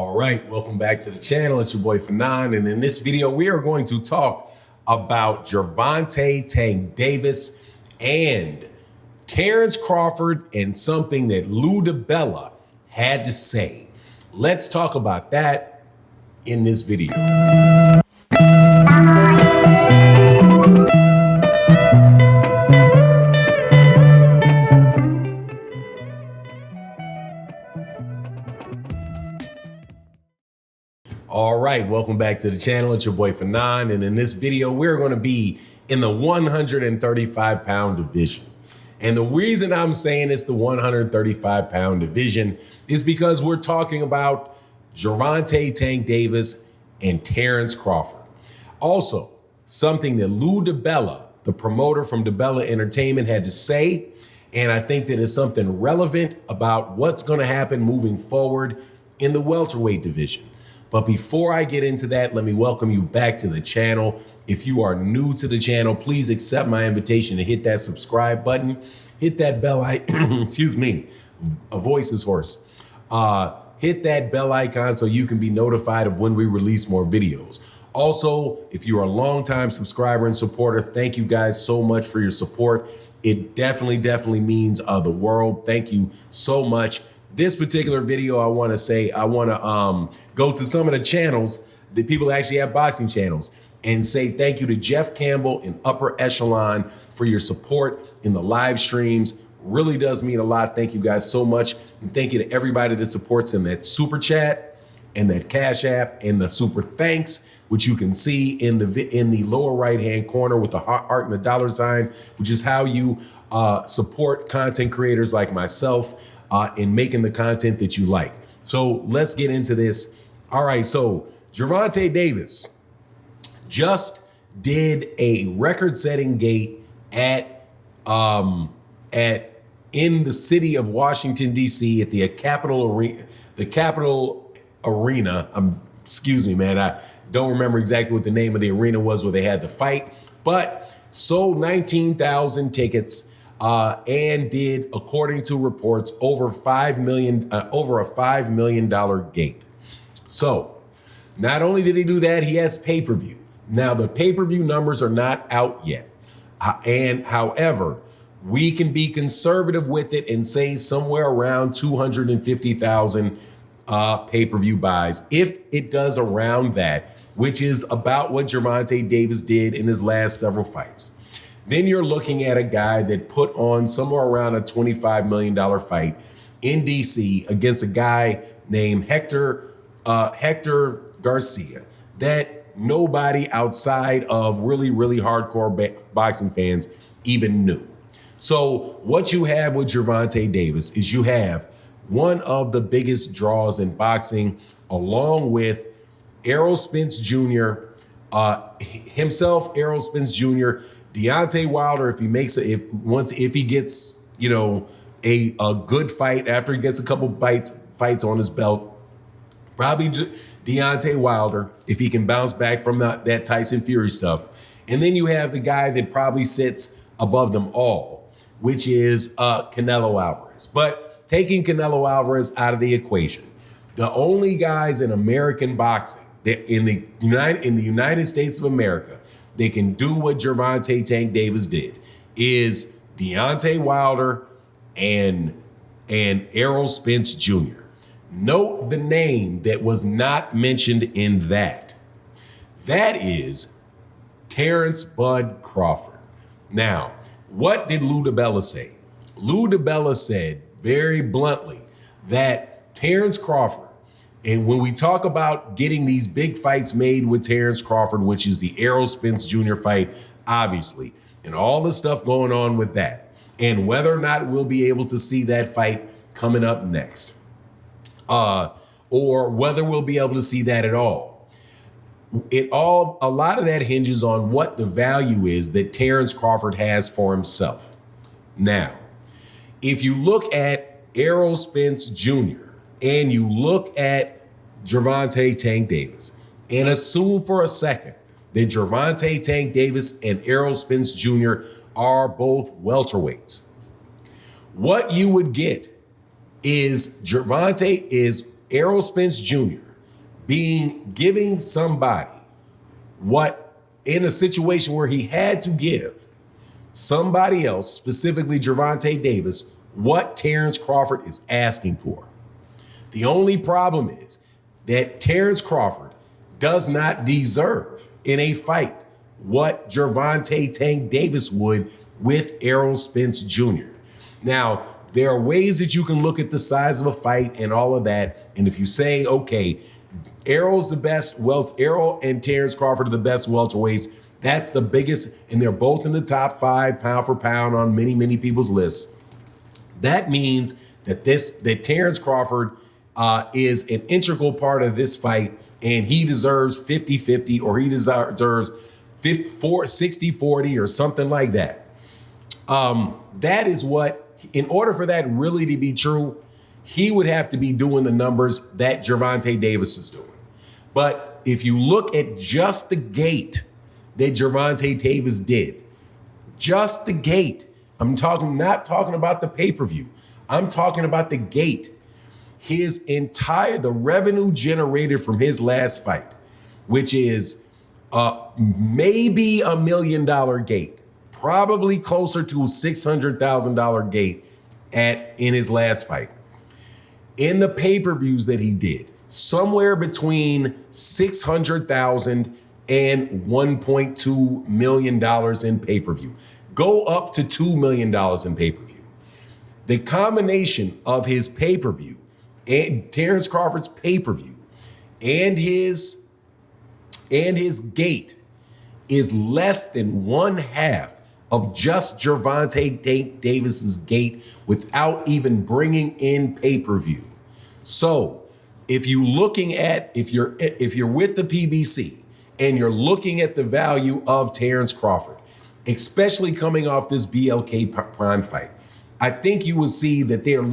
All right, welcome back to the channel. It's your boy Fanon, and in this video, we are going to talk about Gervonta Tank Davis and Terence Crawford and something that Lou DiBella had to say. Let's talk about that in this video. All right, welcome back to the channel. It's your boy Fanon, and in this video, we're going to be in the 135-pound division. And the reason I'm saying it's the 135-pound division is because we're talking about Gervonta Tank Davis and Terence Crawford. Also, something that Lou DiBella, the promoter from DiBella Entertainment, had to say, and I think that is something relevant about what's going to happen moving forward in the welterweight division. But before I get into that, let me welcome you back to the channel. If you are new to the channel, please accept my invitation to hit that subscribe button, hit that bell icon, excuse me, a voice is hoarse. Hit that bell icon so you can be notified of when we release more videos. Also, if you're a longtime subscriber and supporter, thank you guys so much for your support. It definitely means the world. Thank you so much. This particular video, I want to go to some of the channels that people actually have boxing channels and say thank you to Jeff Campbell and Upper Echelon for your support in the live streams. Really does mean a lot. Thank you guys so much. And thank you to everybody that supports in that super chat and that Cash App and the super thanks, which you can see in the lower right-hand corner with the heart and the dollar sign, which is how you support content creators like myself in making the content that you like. So let's get into this. All right, so Gervonta Davis just did a record-setting gate in the city of Washington, D.C. at the Capitol Arena. Excuse me, man. I don't remember exactly what the name of the arena was where they had the fight, but sold 19,000 tickets. And did, according to reports, over a $5 million gate. So not only did he do that, he has pay-per-view. Now the pay-per-view numbers are not out yet. And however, we can be conservative with it and say somewhere around 250,000 pay-per-view buys. If it does around that, which is about what Gervonta Davis did in his last several fights. Then you're looking at a guy that put on somewhere around a $25 million fight in DC against a guy named Hector Garcia that nobody outside of really hardcore boxing fans even knew. So what you have with Gervonta Davis is you have one of the biggest draws in boxing, along with Errol Spence Jr., Errol Spence Jr., Deontay Wilder, if he gets, a good fight after he gets a couple fights on his belt, probably Deontay Wilder, if he can bounce back from that Tyson Fury stuff. And then you have the guy that probably sits above them all, which is Canelo Alvarez. But taking Canelo Alvarez out of the equation, the only guys in American boxing that in the United States of America, they can do what Gervonta Tank Davis did is Deontay Wilder and Errol Spence Jr. Note the name that was not mentioned in that. That is Terence Bud Crawford. Now, what did Lou DiBella say? Lou DiBella said very bluntly that Terence Crawford, and when we talk about getting these big fights made with Terence Crawford, which is the Errol Spence Jr. fight, obviously, and all the stuff going on with that, and whether or not we'll be able to see that fight coming up next, or whether we'll be able to see that at all. A lot of that hinges on what the value is that Terence Crawford has for himself. Now, if you look at Errol Spence Jr. and you look at Gervonta Tank Davis and assume for a second that Gervonta Tank Davis and Errol Spence Jr. are both welterweights, what you would get is Errol Spence Jr. giving somebody what, in a situation where he had to give somebody else, specifically Gervonta Davis, what Terence Crawford is asking for. The only problem is that Terence Crawford does not deserve in a fight what Gervonta Tank Davis would with Errol Spence Jr. Now, there are ways that you can look at the size of a fight and all of that. And if you say, okay, Errol and Terence Crawford are the best welterweights, that's the biggest, and they're both in the top 5 pound for pound on many, many people's lists. That means that Terence Crawford is an integral part of this fight, and he deserves 50-50, or he deserves 60-40 or something like that. That is what, in order for that really to be true, he would have to be doing the numbers that Gervonta Davis is doing. But if you look at just the gate that Gervonta Davis did, just the gate, not talking about the pay-per-view, I'm talking about the gate. The revenue generated from his last fight, which is maybe $1 million gate, probably closer to a $600,000 gate in his last fight. In the pay-per-views that he did, somewhere between $600,000 and $1.2 million in pay-per-view. Go up to $2 million in pay-per-view. The combination of his pay-per-view and Terence Crawford's pay-per-view and his gate is less than 1/2 of just Gervonta Davis's gate without even bringing in pay-per-view. So if you're with the PBC and you're looking at the value of Terence Crawford, especially coming off this BLK Prime fight, I think you will see that they would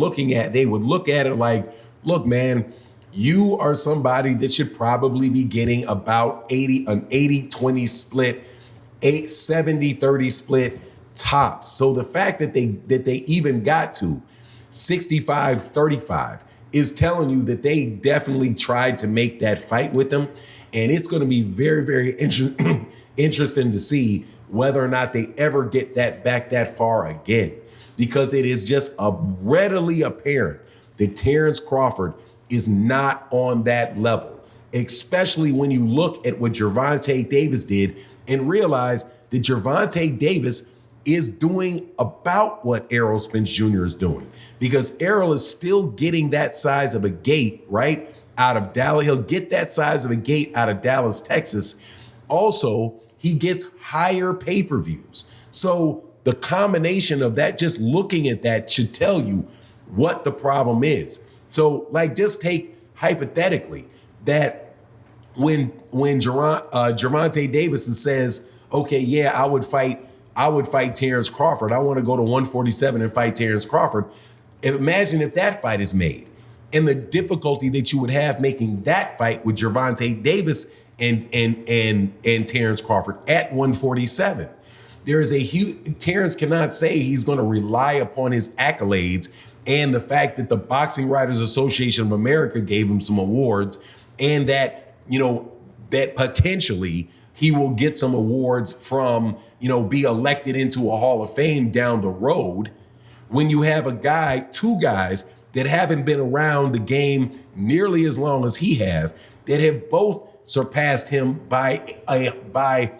look at it like, look, man, you are somebody that should probably be getting about an 80-20 split, 70-30 split tops. So the fact that they even got to 65-35 is telling you that they definitely tried to make that fight with them. And it's going to be very, very interesting to see whether or not they ever get that back that far again, because it is just readily apparent that Terence Crawford is not on that level, especially when you look at what Gervonta Davis did and realize that Gervonta Davis is doing about what Errol Spence Jr. is doing, because Errol is still getting that size of a gate, right, out of Dallas. He'll get that size of a gate out of Dallas, Texas. Also, he gets higher pay-per-views. So the combination of that, just looking at that, should tell you what the problem is. So, like, just take hypothetically that when Gervonta Davis says, okay, yeah, I would fight Terence Crawford. I want to go to 147 and fight Terence Crawford. Imagine if that fight is made, and the difficulty that you would have making that fight with Gervonta Davis and Terence Crawford at 147. There is Terence cannot say he's going to rely upon his accolades and the fact that the Boxing Writers Association of America gave him some awards, and that, that potentially he will get some awards from, be elected into a Hall of Fame down the road, when you have two guys that haven't been around the game nearly as long as he has, that have both surpassed him by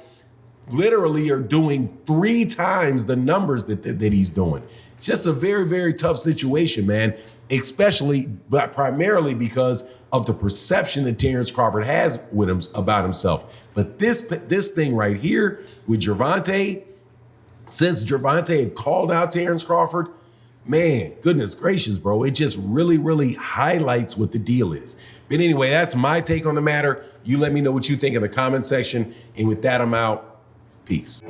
literally are doing 3 times the numbers that he's doing. Just a very, very tough situation, man, but primarily because of the perception that Terence Crawford has with him about himself. But this thing right here with Gervonta, since Gervonta had called out Terence Crawford, man, goodness gracious, bro, it just really, really highlights what the deal is. But anyway, that's my take on the matter. You let me know what you think in the comment section. And with that, I'm out. Peace.